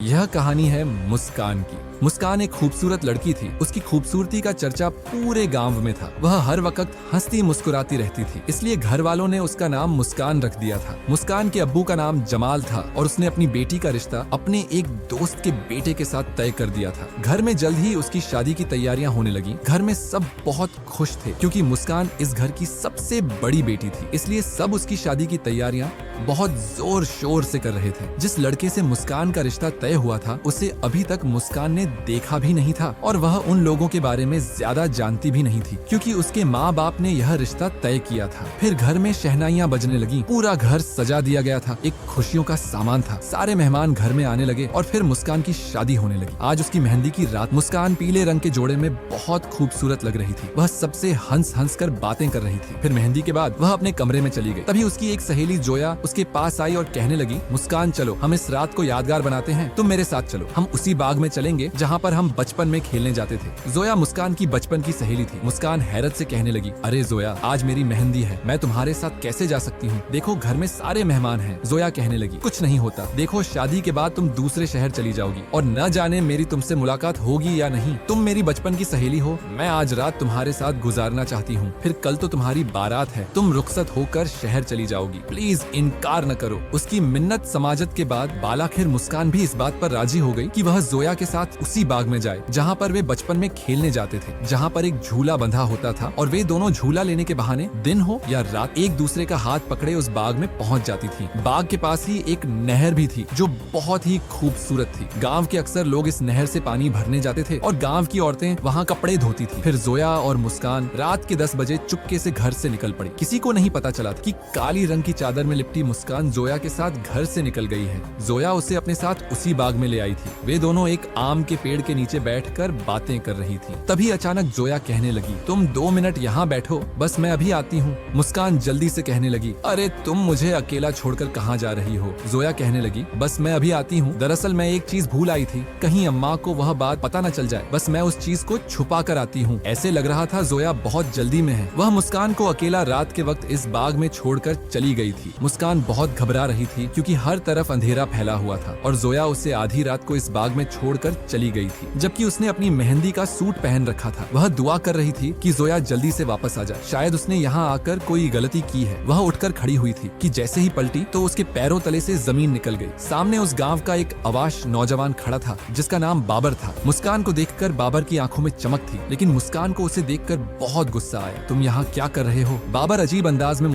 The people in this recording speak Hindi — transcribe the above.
यह कहानी है मुस्कान की। मुस्कान एक खूबसूरत लड़की थी। उसकी खूबसूरती का चर्चा पूरे गांव में था। वह हर वक्त हंसती मुस्कुराती रहती थी, इसलिए घर वालों ने उसका नाम मुस्कान रख दिया था। मुस्कान के अब्बू का नाम जमाल था और उसने अपनी बेटी का रिश्ता अपने एक दोस्त के बेटे के साथ तय कर दिया था। घर में जल्द ही उसकी शादी की तैयारियां होने लगी। घर में सब बहुत खुश थे क्योंकि मुस्कान इस घर की सबसे बड़ी बेटी थी, इसलिए सब उसकी शादी की तैयारियां बहुत जोर शोर से कर रहे थे। जिस लड़के से मुस्कान का रिश्ता तय हुआ था उसे अभी तक मुस्कान ने देखा भी नहीं था और वह उन लोगों के बारे में ज्यादा जानती भी नहीं थी क्योंकि उसके माँ बाप ने यह रिश्ता तय किया था। फिर घर में शहनाइयाँ बजने लगी, पूरा घर सजा दिया गया था, एक खुशियों का सामान था। सारे मेहमान घर में आने लगे और फिर मुस्कान की शादी होने लगी। आज उसकी मेहंदी की रात। मुस्कान पीले रंग के जोड़े में बहुत खूबसूरत लग रही थी। वह सबसे हंस हंस कर बातें कर रही थी। फिर मेहंदी के बाद वह अपने कमरे में चली गई। तभी उसकी एक सहेली जोया उसके पास आई और कहने लगी, मुस्कान चलो, हम इस रात को यादगार बनाते हैं, तुम मेरे साथ चलो, हम उसी बाग में चलेंगे जहाँ पर हम बचपन में खेलने जाते थे। जोया मुस्कान की बचपन की सहेली थी। मुस्कान हैरत से कहने लगी, अरे जोया, आज मेरी मेहंदी है, मैं तुम्हारे साथ कैसे जा सकती हूँ? देखो घर में सारे मेहमान हैं। जोया कहने लगी, कुछ नहीं होता, देखो शादी के बाद तुम दूसरे शहर चली जाओगी और न जाने मेरी तुमसे मुलाकात होगी या नहीं। तुम मेरी बचपन की सहेली हो, मैं आज रात तुम्हारे साथ गुजारना चाहती हूँ, फिर कल तो तुम्हारी बारात है, तुम रुखसत होकर शहर चली जाओगी, प्लीज इनकार न करो। उसकी मिन्नत समाजत के बाद बालाखिर मुस्कान भी इस बात पर राजी हो गई कि वह जोया के साथ उसी बाग में जाए जहाँ पर वे बचपन में खेलने जाते थे, जहाँ पर एक झूला बंधा होता था और वे दोनों झूला लेने के बहाने दिन हो या रात एक दूसरे का हाथ पकड़े उस बाग में पहुँच जाती थी। बाग के पास ही एक नहर भी थी जो बहुत ही खूबसूरत थी। गाँव के अक्सर लोग इस नहर से पानी भरने जाते थे और गाँव की औरतें वहाँ कपड़े धोती थी। फिर जोया और मुस्कान रात के 10 बजे चुपके से घर से निकल पड़ी। किसी को नहीं पता चला कि काली रंग की चादर में लिपटी मुस्कान जोया के साथ घर से निकल गई है। जोया उसे अपने साथ उसी बाग में ले आई थी। वे दोनों एक आम के पेड़ के नीचे बैठकर बातें कर रही थी। तभी अचानक जोया कहने लगी, तुम 2 मिनट यहाँ बैठो, बस मैं अभी आती हूँ। मुस्कान जल्दी से कहने लगी, अरे तुम मुझे अकेला छोड़कर कहाँ जा रही हो? जोया कहने लगी, बस मैं अभी आती हूँ, दरअसल मैं एक चीज भूल आई थी, कहीं अम्मा को वह बात पता न चल जाए, बस मैं उस चीज को छुपा कर आती हूँ। ऐसे लग रहा था जोया बहुत जल्दी में है। वह मुस्कान को अकेला रात के वक्त इस बाग में छोड़कर चली गई थी। मुस्कान बहुत घबरा रही थी क्योंकि हर तरफ अंधेरा फैला हुआ था और जोया उसे आधी रात को इस बाग में छोड़कर चली गई थी, जबकि उसने अपनी मेहंदी का सूट पहन रखा था। वह दुआ कर रही थी कि जोया जल्दी से वापस आ जाए, शायद उसने यहाँ आकर कोई गलती की है। वह उठकर खड़ी हुई थी कि जैसे ही पलटी तो उसके पैरों तले से जमीन निकल गई। सामने उस गांव का एक अवाश नौजवान खड़ा था जिसका नाम बाबर था। मुस्कान को देखकर बाबर की आंखों में चमक थी, लेकिन मुस्कान को उसे देखकर बहुत गुस्सा आया। तुम यहाँ क्या कर रहे हो? बाबर अजीब अंदाज में